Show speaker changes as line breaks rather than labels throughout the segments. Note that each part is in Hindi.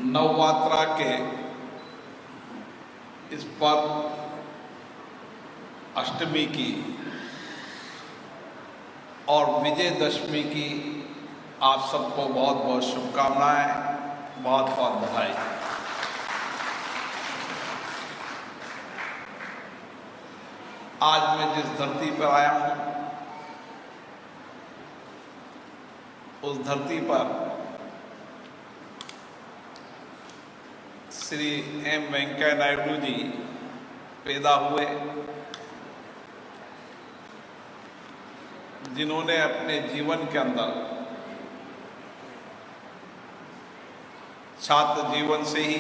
नवरात्रा के इस पर्व अष्टमी की और विजयदशमी की आप सबको बहुत बहुत शुभकामनाएं, बहुत बहुत बधाई। आज मैं जिस धरती पर आया हूं, उस धरती पर श्री एम वेंकैया नायडू जी पैदा हुए, जिन्होंने अपने जीवन के अंदर छात्र जीवन से ही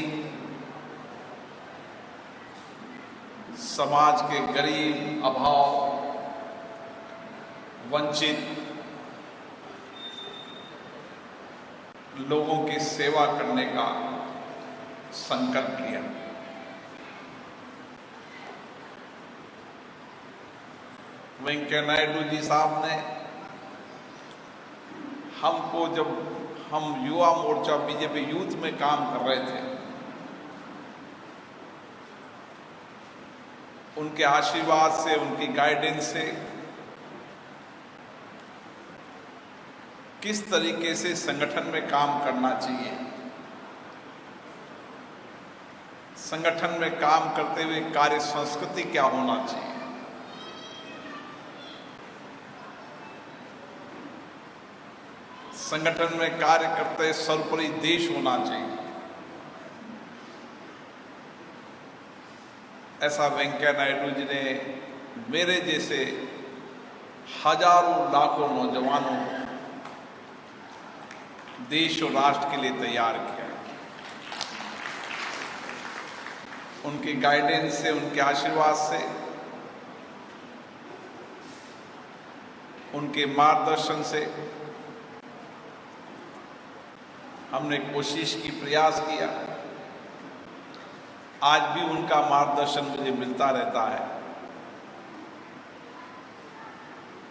समाज के गरीब, अभाव, वंचित लोगों की सेवा करने का संकल्प किया। वेंकैया नायडू जी साहब ने हमको, जब हम युवा मोर्चा बीजेपी यूथ में काम कर रहे थे, उनके आशीर्वाद से, उनकी गाइडेंस से किस तरीके से संगठन में काम करना चाहिए, संगठन में काम करते हुए कार्य संस्कृति क्या होना चाहिए, संगठन में कार्य करते सर्वोपरि देश होना चाहिए, ऐसा वेंकैया नायडू जी ने मेरे जैसे हजारों लाखों नौजवानों को देश और राष्ट्र के लिए तैयार किया। उनके गाइडेंस से, उनके आशीर्वाद से, उनके मार्गदर्शन से हमने कोशिश की, प्रयास किया। आज भी उनका मार्गदर्शन मुझे मिलता रहता है।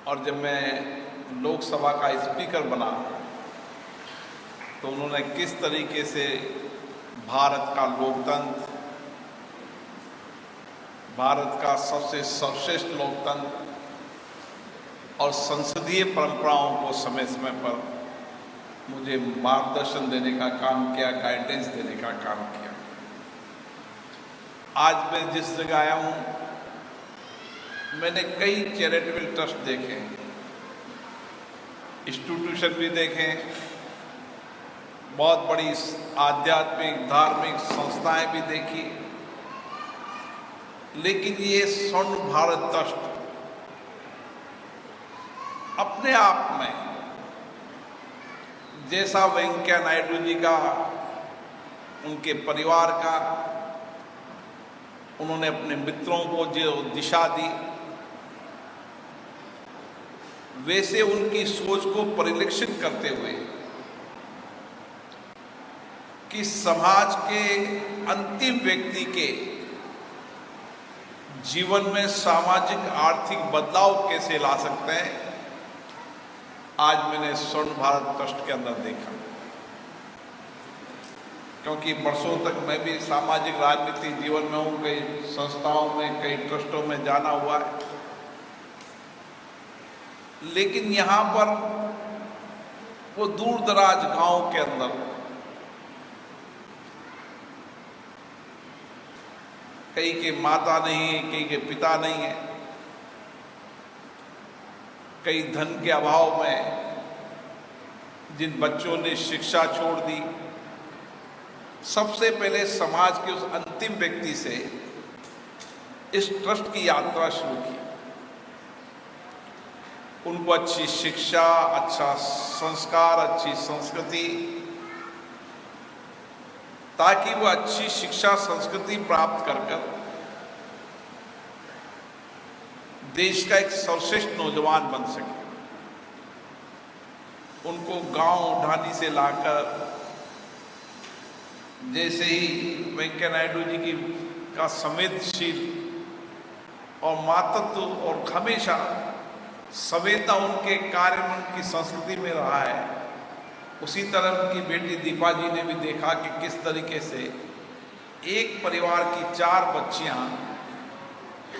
और जब मैं लोकसभा का स्पीकर बना तो उन्होंने किस तरीके से भारत का लोकतंत्र, भारत का सबसे सर्वश्रेष्ठ लोकतंत्र और संसदीय परंपराओं को समय समय पर मुझे मार्गदर्शन देने का काम किया, गाइडेंस देने का काम किया। आज मैं जिस जगह आया हूं, मैंने कई चैरिटेबल ट्रस्ट देखे, इंस्टीट्यूशन भी देखे, बहुत बड़ी आध्यात्मिक धार्मिक संस्थाएं भी देखी, लेकिन ये स्वर्ण भारत ट्रस्ट अपने आप में, जैसा वेंकैया नायडू जी का, उनके परिवार का, उन्होंने अपने मित्रों को जो दिशा दी, वैसे उनकी सोच को परिलक्षित करते हुए कि समाज के अंतिम व्यक्ति के जीवन में सामाजिक आर्थिक बदलाव कैसे ला सकते हैं, आज मैंने स्वर्ण भारत ट्रस्ट के अंदर देखा। क्योंकि वर्षों तक मैं भी सामाजिक राजनीतिक जीवन में हूँ, कई संस्थाओं में, कई ट्रस्टों में जाना हुआ है, लेकिन यहाँ पर वो दूर दराज गांव के अंदर कई के माता नहीं है, कई के पिता नहीं है, कई धन के अभाव में जिन बच्चों ने शिक्षा छोड़ दी, सबसे पहले समाज के उस अंतिम व्यक्ति से इस ट्रस्ट की यात्रा शुरू की। उनको अच्छी शिक्षा, अच्छा संस्कार, अच्छी संस्कृति, ताकि वो अच्छी शिक्षा संस्कृति प्राप्त कर देश का एक सर्वश्रेष्ठ नौजवान बन सके। उनको गांव ढानी से लाकर, जैसे ही वेंकैया नायडू जी की का संवेदनशील और मातृत्व और हमेशा संवेदना उनके कार्य में, उनकी संस्कृति में रहा है, उसी तरह उनकी बेटी दीपा जी ने भी देखा कि किस तरीके से एक परिवार की 4 बच्चियां,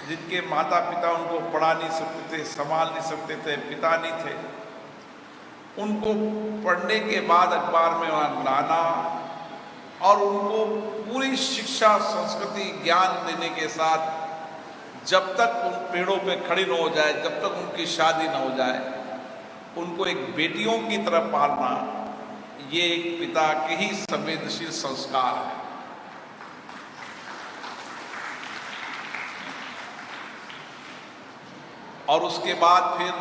जिनके माता पिता उनको पढ़ा नहीं सकते थे, संभाल नहीं सकते थे, पिता नहीं थे, उनको पढ़ने के बाद अखबार में वहाँ लाना और उनको पूरी शिक्षा, संस्कृति, ज्ञान देने के साथ जब तक उन पेड़ों पे खड़ी न हो जाए, जब तक उनकी शादी न हो जाए, उनको एक बेटियों की तरह पालना, ये एक पिता के ही संवेदनशील संस्कार है। और उसके बाद फिर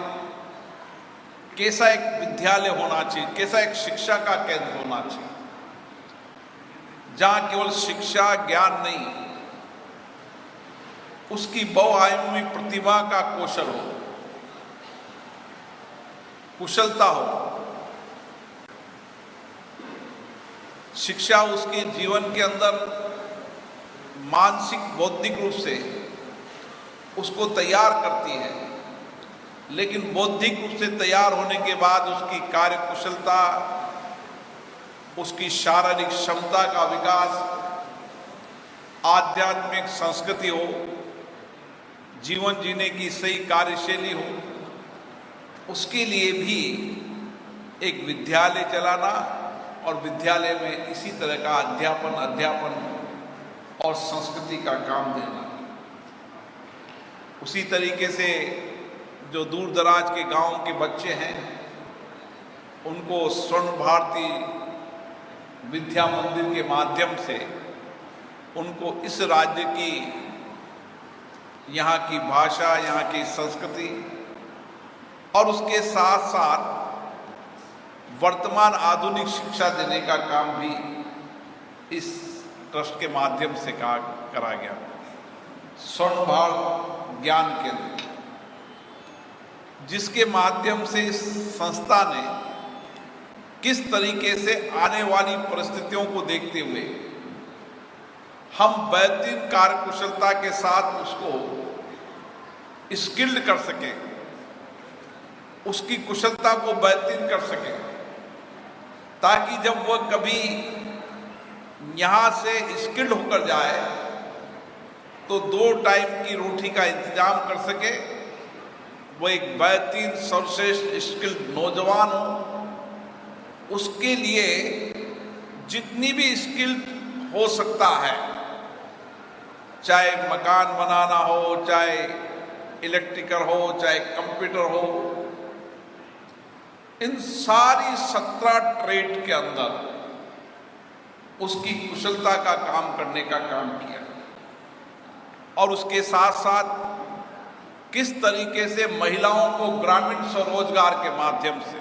कैसा एक विद्यालय होना चाहिए, कैसा एक शिक्षा का केंद्र होना चाहिए, जहां केवल शिक्षा, ज्ञान नहीं, उसकी बहुआयामी प्रतिभा का कौशल हो, कुशलता हो। शिक्षा उसके जीवन के अंदर मानसिक, बौद्धिक रूप से उसको तैयार करती है, लेकिन बौद्धिक रूप से तैयार होने के बाद उसकी कार्य कुशलता, उसकी शारीरिक क्षमता का विकास, आध्यात्मिक संस्कृति हो, जीवन जीने की सही कार्यशैली हो, उसके लिए भी एक विद्यालय चलाना और विद्यालय में इसी तरह का अध्यापन और संस्कृति का काम देना। उसी तरीके से जो दूर दराज के गांव के बच्चे हैं, उनको स्वर्ण भारती विद्या मंदिर के माध्यम से उनको इस राज्य की, यहाँ की भाषा, यहाँ की संस्कृति और उसके साथ साथ वर्तमान आधुनिक शिक्षा देने का काम भी इस ट्रस्ट के माध्यम से करा गया। स्वर्ण भारत ज्ञान केंद्र, जिसके माध्यम से इस संस्था ने किस तरीके से आने वाली परिस्थितियों को देखते हुए हम बेहतरीन कार्यकुशलता के साथ उसको स्किल्ड कर सकें, उसकी कुशलता को बेहतरीन कर सकें, ताकि जब वह कभी यहाँ से स्किल्ड होकर जाए तो 2 टाइम की रोटी का इंतजाम कर सके, वो एक बेहतरीन सर्वश्रेष्ठ स्किल्ड नौजवान हो। उसके लिए जितनी भी स्किल्ड हो सकता है, चाहे मकान बनाना हो, चाहे इलेक्ट्रिकल हो, चाहे कंप्यूटर हो, इन सारी 17 ट्रेड के अंदर उसकी कुशलता का काम करने का काम किया। और उसके साथ साथ किस तरीके से महिलाओं को ग्रामीण स्वरोजगार के माध्यम से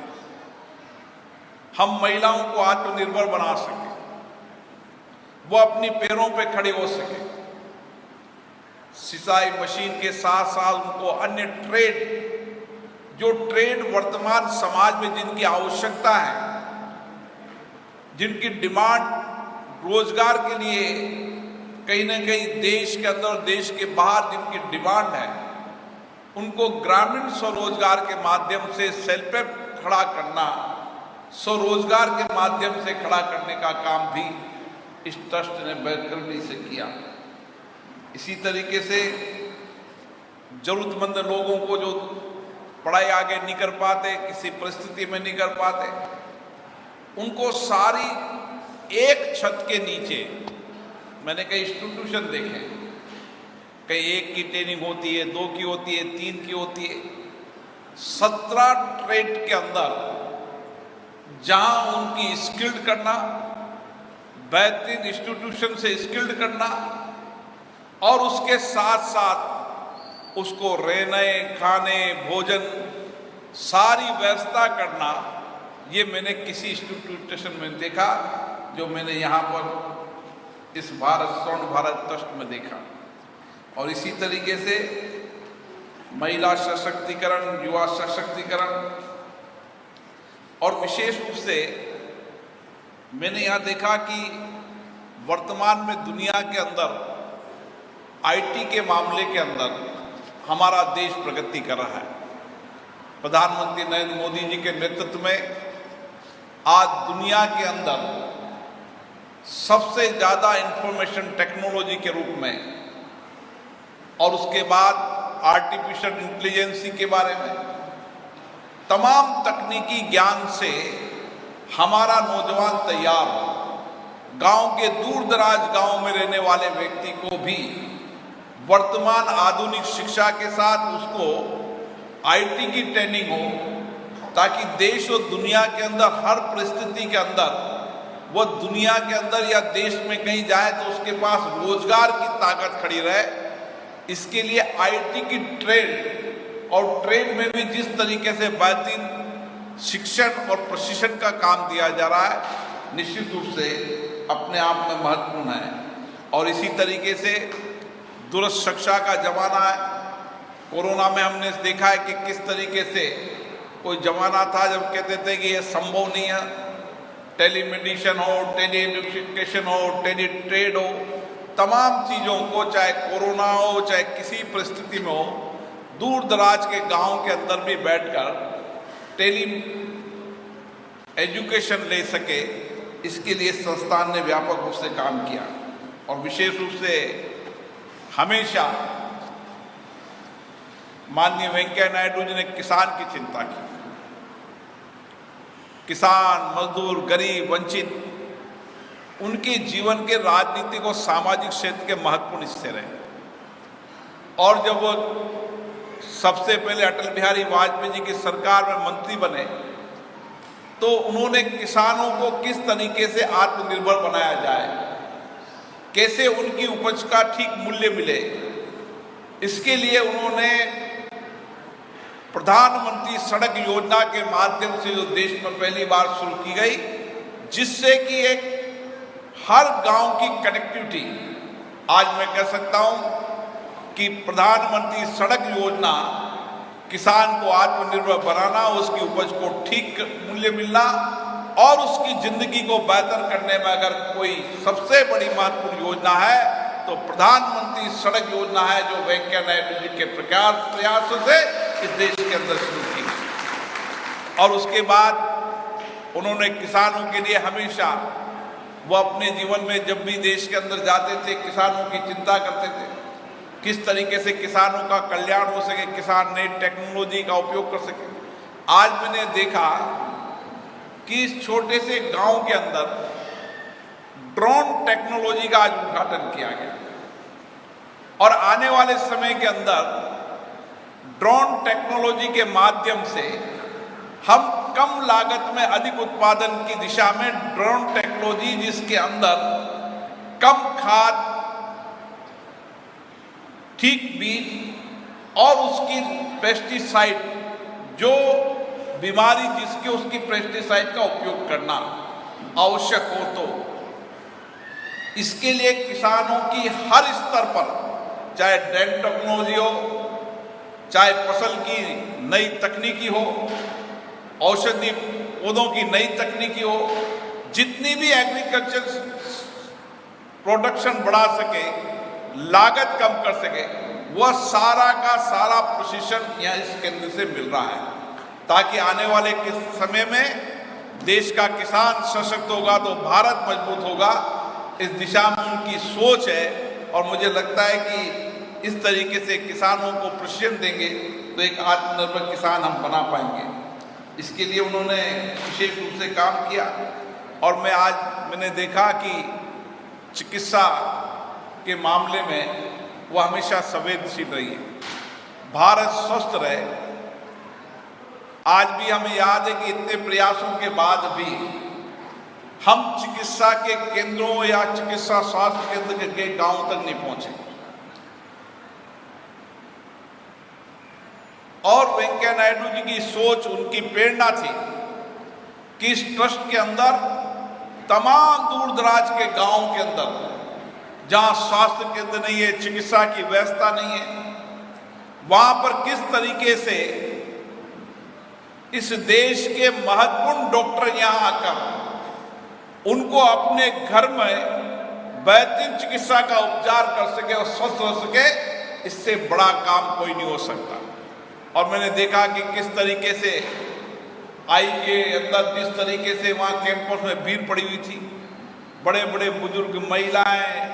हम महिलाओं को आत्मनिर्भर बना सके, वो अपनी पैरों पे खड़ी हो सके, सिंचाई मशीन के साथ साथ उनको अन्य ट्रेड, जो ट्रेड वर्तमान समाज में जिनकी आवश्यकता है, जिनकी डिमांड रोजगार के लिए कहीं ना कहीं देश के अंदर, देश के बाहर जिनकी डिमांड है, उनको ग्रामीण स्वरोजगार के माध्यम से सेल्फ हेल्प खड़ा करना, स्वरोजगार के माध्यम से खड़ा करने का काम भी इस ट्रस्ट ने बेहतरीनी से किया। इसी तरीके से जरूरतमंद लोगों को जो पढ़ाई आगे नहीं कर पाते, किसी परिस्थिति में नहीं कर पाते, उनको सारी एक छत के नीचे, मैंने कई इंस्टीट्यूशन देखे, कहीं 1 की ट्रेनिंग होती है, 2 की होती है, 3 की होती है, 17 ट्रेड के अंदर जहां उनकी स्किल्ड करना, बेहतरीन इंस्टीट्यूशन से स्किल्ड करना और उसके साथ साथ उसको रहने, खाने, भोजन सारी व्यवस्था करना, ये मैंने किसी इंस्टीट्यूशन में देखा जो मैंने यहाँ पर इस स्वर्ण भारत ट्रस्ट में देखा। और इसी तरीके से महिला सशक्तिकरण, युवा सशक्तिकरण और विशेष रूप से मैंने यहाँ देखा कि वर्तमान में दुनिया के अंदर आईटी के मामले के अंदर हमारा देश प्रगति कर रहा है। प्रधानमंत्री नरेंद्र मोदी जी के नेतृत्व में आज दुनिया के अंदर सबसे ज़्यादा इंफॉर्मेशन टेक्नोलॉजी के रूप में और उसके बाद आर्टिफिशियल इंटेलिजेंसी के बारे में तमाम तकनीकी ज्ञान से हमारा नौजवान तैयार हो। गांव के दूर दराज गांव में रहने वाले व्यक्ति को भी वर्तमान आधुनिक शिक्षा के साथ उसको आईटी की ट्रेनिंग हो, ताकि देश और दुनिया के अंदर हर परिस्थिति के अंदर वह दुनिया के अंदर या देश में कहीं जाए तो उसके पास रोजगार की ताकत खड़ी रहे। इसके लिए आईटी की ट्रेड और ट्रेड में भी जिस तरीके से बेहतरीन शिक्षण और प्रशिक्षण का काम दिया जा रहा है, निश्चित रूप से अपने आप में महत्वपूर्ण है। और इसी तरीके से दूरस्थ शिक्षा का जमाना है। कोरोना में हमने देखा है कि किस तरीके से कोई जमाना था जब कहते थे कि ये संभव नहीं है, टेलीमेडिसिन हो, टेली एजुकेशन हो, टेली ट्रेड हो, तमाम चीज़ों को चाहे कोरोना हो चाहे किसी परिस्थिति में हो, दूर दराज के गांव के अंदर भी बैठकर टेली एजुकेशन ले सके, इसके लिए संस्थान ने व्यापक रूप से काम किया। और विशेष रूप से हमेशा माननीय वेंकैया नायडू जी ने किसान की चिंता की। किसान, मजदूर, गरीब, वंचित, उनके जीवन के राजनीतिक और सामाजिक क्षेत्र के महत्वपूर्ण हिस्से रहे। और जब वो सबसे पहले अटल बिहारी वाजपेयी जी की सरकार में मंत्री बने तो उन्होंने किसानों को किस तरीके से आत्मनिर्भर बनाया जाए, कैसे उनकी उपज का ठीक मूल्य मिले, इसके लिए उन्होंने प्रधानमंत्री सड़क योजना के माध्यम से जो देश में पहली बार शुरू की गई, जिससे कि एक हर गांव की कनेक्टिविटी, आज मैं कह सकता हूं कि प्रधानमंत्री सड़क योजना किसान को आत्मनिर्भर बनाना, उसकी उपज को ठीक मूल्य मिलना और उसकी जिंदगी को बेहतर करने में अगर कोई सबसे बड़ी महत्वपूर्ण योजना है तो प्रधानमंत्री सड़क योजना है, जो वेंकैया नायडू जी के प्रयासों से इस देश के अंदर शुरू की। और उसके बाद उन्होंने किसानों के लिए हमेशा वो अपने जीवन में जब भी देश के अंदर जाते थे किसानों की चिंता करते थे, किस तरीके से किसानों का कल्याण हो सके, किसान नई टेक्नोलॉजी का उपयोग कर सके। आज मैंने देखा कि इस छोटे से गांव के अंदर ड्रोन टेक्नोलॉजी का आज उद्घाटन किया गया और आने वाले समय के अंदर ड्रोन टेक्नोलॉजी के माध्यम से हम कम लागत में अधिक उत्पादन की दिशा में ड्रोन टेक्नोलॉजी, जिसके अंदर कम खाद, ठीक बीज और उसकी पेस्टिसाइड, जो बीमारी जिसके उसकी पेस्टिसाइड का उपयोग करना आवश्यक हो, तो इसके लिए किसानों की हर स्तर पर, चाहे ड्रोन टेक्नोलॉजी हो, चाहे फसल की नई तकनीकी हो, औषधि पौधों की नई तकनीकी हो, जितनी भी एग्रीकल्चर प्रोडक्शन बढ़ा सके, लागत कम कर सके, वह सारा का सारा प्रशिक्षण यहाँ इस केंद्र से मिल रहा है, ताकि आने वाले समय में देश का किसान सशक्त होगा तो भारत मजबूत होगा। इस दिशा में उनकी सोच है और मुझे लगता है कि इस तरीके से किसानों को प्रशिक्षण देंगे तो एक आत्मनिर्भर किसान हम बना पाएंगे। इसके लिए उन्होंने विशेष रूप से काम किया। और मैंने देखा कि चिकित्सा के मामले में वह हमेशा संवेदनशील रही है। भारत स्वस्थ रहे। आज भी हमें याद है कि इतने प्रयासों के बाद भी हम चिकित्सा के केंद्रों या चिकित्सा स्वास्थ्य केंद्र के गांव तक नहीं पहुंचे। और वेंकैया नायडू जी की सोच, उनकी प्रेरणा थी कि इस ट्रस्ट के अंदर तमाम दूर दराज के गांव के अंदर जहां स्वास्थ्य केंद्र नहीं है, चिकित्सा की व्यवस्था नहीं है, वहां पर किस तरीके से इस देश के महत्वपूर्ण डॉक्टर यहां आकर उनको अपने घर में बेहतरीन चिकित्सा का उपचार कर सके और स्वस्थ हो सके, इससे बड़ा काम कोई नहीं हो सकता। और मैंने देखा कि किस तरीके से आई के अंदर जिस तरीके से वहाँ कैंपस में भीड़ पड़ी हुई थी, बड़े बड़े बुजुर्ग, महिलाएं,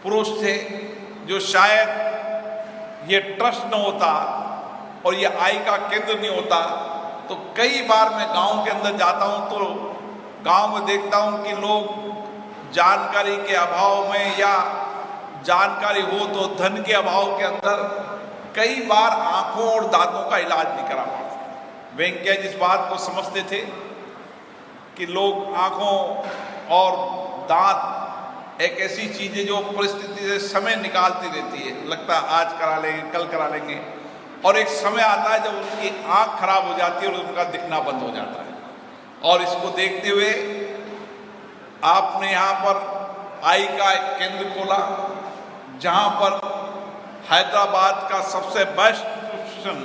पुरुष थे, जो शायद ये ट्रस्ट न होता और ये आई का केंद्र नहीं होता तो कई बार मैं गांव के अंदर जाता हूं तो गांव में देखता हूं कि लोग जानकारी के अभाव में या जानकारी हो तो धन के अभाव के अंदर कई बार आंखों और दांतों का इलाज नहीं करा पाते। वेंकैया जी इस बात को समझते थे कि लोग आंखों और दांत एक ऐसी चीज है जो परिस्थिति से समय निकालती रहती है, लगता है आज करा लेंगे, कल करा लेंगे, और एक समय आता है जब उनकी आंख खराब हो जाती है और उनका दिखना बंद हो जाता है। और इसको देखते हुए आपने यहाँ पर आई का एक केंद्र खोला, जहाँ पर हैदराबाद का सबसे बेस्ट इंस्टीट्यूशन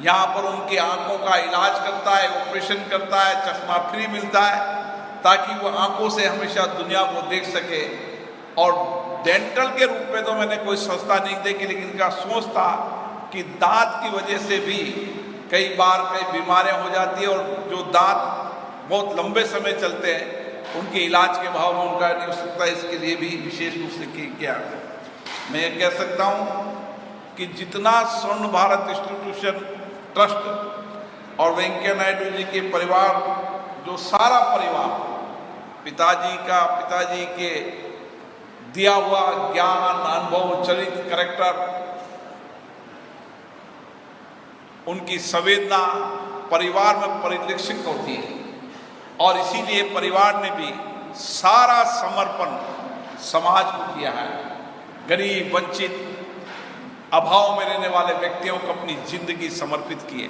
यहाँ पर उनकी आंखों का इलाज करता है, ऑपरेशन करता है, चश्मा फ्री मिलता है ताकि वो आंखों से हमेशा दुनिया को देख सके। और डेंटल के रूप में तो मैंने कोई संस्था नहीं देखी, लेकिन इनका सोच था कि दांत की वजह से भी कई बार कई बीमारियां हो जाती है और जो दांत बहुत लंबे समय चलते हैं उनके इलाज के भाव में उनका नहीं हो सकता, इसके लिए भी विशेष रूप से किया। मैं ये कह सकता हूँ कि जितना स्वर्ण भारत इंस्टीट्यूशन ट्रस्ट और वेंकैया नायडू जी के परिवार, जो सारा परिवार पिताजी के दिया हुआ ज्ञान, अनुभव, चरित्र, कैरेक्टर, उनकी संवेदना परिवार में परिलक्षित होती है और इसीलिए परिवार ने भी सारा समर्पण समाज को किया है। गरीब, वंचित, अभाव में रहने वाले व्यक्तियों को अपनी जिंदगी समर्पित की है,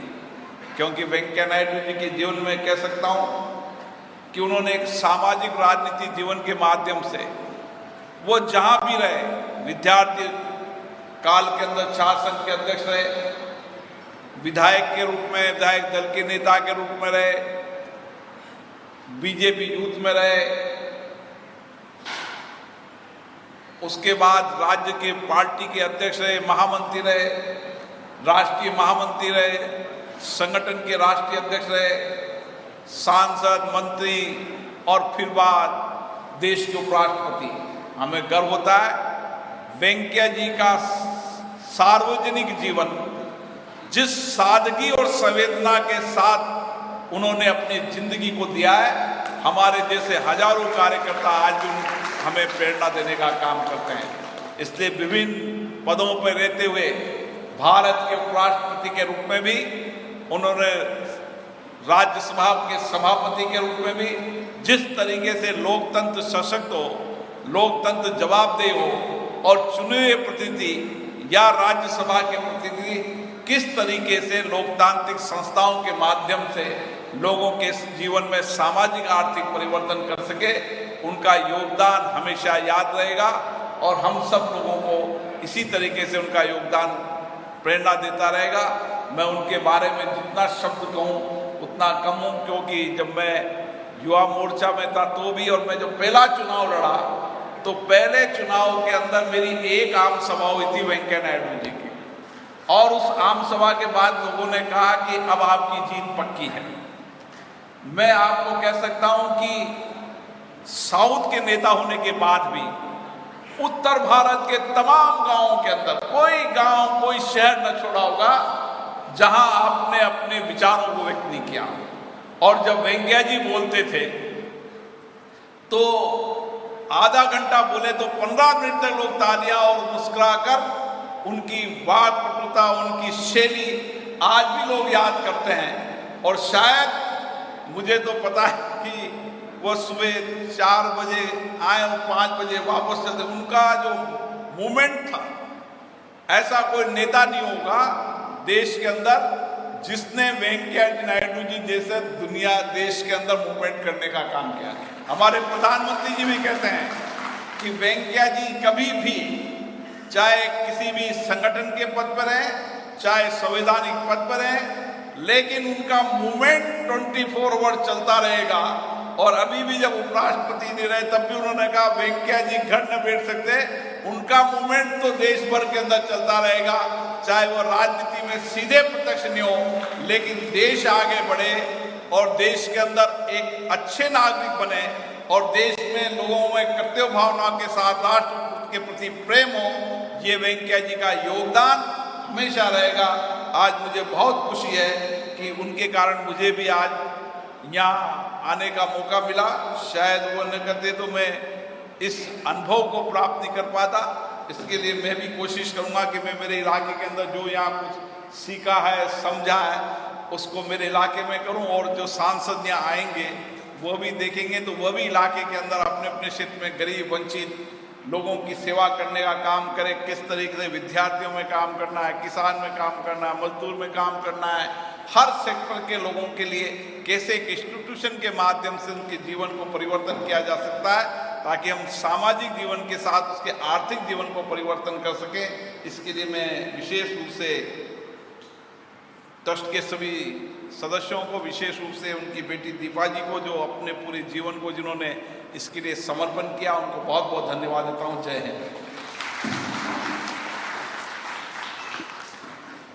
क्योंकि वेंकैया नायडू जी के जीवन में कह सकता हूँ कि उन्होंने एक सामाजिक राजनीति जीवन के माध्यम से वो जहाँ भी रहे, विद्यार्थी काल के अंदर छात्र संघ के अध्यक्ष रहे, विधायक के रूप में, विधायक दल के नेता के रूप में रहे, बीजेपी यूथ में रहे, उसके बाद राज्य के पार्टी के अध्यक्ष रहे, महामंत्री रहे, राष्ट्रीय महामंत्री रहे, संगठन के राष्ट्रीय अध्यक्ष रहे, सांसद, मंत्री और फिर बाद देश के उपराष्ट्रपति। हमें गर्व होता है वेंकैया जी का सार्वजनिक जीवन, जिस सादगी और संवेदना के साथ उन्होंने अपनी जिंदगी को दिया है, हमारे जैसे हजारों कार्यकर्ता आज भी हमें प्रेरणा देने का काम करते हैं। इसलिए विभिन्न पदों पर रहते हुए भारत के उपराष्ट्रपति के रूप में भी, उन्होंने राज्यसभा के सभापति के रूप में भी जिस तरीके से लोकतंत्र सशक्त हो, लोकतंत्र जवाबदेह हो और चुने हुए प्रतिनिधि या राज्यसभा के प्रतिनिधि किस तरीके से लोकतांत्रिक संस्थाओं के माध्यम से लोगों के जीवन में सामाजिक आर्थिक परिवर्तन कर सके, उनका योगदान हमेशा याद रहेगा और हम सब लोगों को इसी तरीके से उनका योगदान प्रेरणा देता रहेगा। मैं उनके बारे में जितना शब्द कहूँ उतना कम हूँ, क्योंकि जब मैं युवा मोर्चा में था तो भी, और मैं जब पहला चुनाव लड़ा तो पहले चुनाव के अंदर मेरी एक आम सभा हुई थी वेंकैया नायडू जी की, और उस आम सभा के बाद लोगों ने कहा कि अब आपकी जीत पक्की है। मैं आपको कह सकता हूं कि साउथ के नेता होने के बाद भी उत्तर भारत के तमाम गांवों के अंदर कोई गांव, कोई शहर न छोड़ा होगा जहां आपने अपने विचारों को व्यक्त नहीं किया। और जब वेंकैया जी बोलते थे तो आधा घंटा बोले तो 15 मिनट तक लोग तालियां और मुस्कुराकर उनकी वाक पटुता, उनकी शैली आज भी लोग याद करते हैं। और शायद मुझे तो पता है कि वो सुबह 4 बजे आए और 5 बजे वापस चलते। उनका जो मूवमेंट था, ऐसा कोई नेता नहीं होगा देश के अंदर जिसने वेंकैया नायडू जी जैसे दुनिया देश के अंदर मूवमेंट करने का काम किया। हमारे प्रधानमंत्री जी भी कहते हैं कि वेंकैया जी कभी भी, चाहे किसी भी संगठन के पद पर है, चाहे संवैधानिक पद पर है, लेकिन उनका मूवमेंट 24 आवर चलता रहेगा। और अभी भी जब उपराष्ट्रपति नहीं रहे तब भी उन्होंने कहा वेंकैया जी घर न बैठ सकते, उनका मूवमेंट तो देश भर के अंदर चलता रहेगा, चाहे वो राजनीति में सीधे प्रत्यक्ष नहीं हो, लेकिन देश आगे बढ़े और देश के अंदर एक अच्छे नागरिक बने और देश में लोगों में कर्तव्य भावना के साथ राष्ट्र के प्रति प्रेम हो। ये वेंकैया जी का योगदान हमेशा रहेगा। आज मुझे बहुत खुशी है कि उनके कारण मुझे भी आज यहाँ आने का मौका मिला। शायद वो न करते तो मैं इस अनुभव को प्राप्त नहीं कर पाता। इसके लिए मैं भी कोशिश करूंगा कि मैं मेरे इलाके के अंदर जो यहाँ कुछ सीखा है, समझा है, उसको मेरे इलाके में करूं और जो सांसद यहाँ आएंगे वो भी देखेंगे तो वह भी इलाके के अंदर अपने अपने क्षेत्र में गरीब वंचित लोगों की सेवा करने का काम करें। किस तरीके से विद्यार्थियों में काम करना है, किसान में काम करना है, मजदूर में काम करना है, हर सेक्टर के लोगों के लिए कैसे एक इंस्टीट्यूशन के माध्यम से उनके जीवन को परिवर्तन किया जा सकता है, ताकि हम सामाजिक जीवन के साथ उसके आर्थिक जीवन को परिवर्तन कर सकें। इसके लिए मैं विशेष रूप से ट्रस्ट के सभी सदस्यों को, विशेष रूप से उनकी बेटी दीपा जी को, जो अपने पूरे जीवन को जिन्होंने इसके लिए समर्पण किया, उनको बहुत बहुत धन्यवाद देता हूँ। जय हिंद।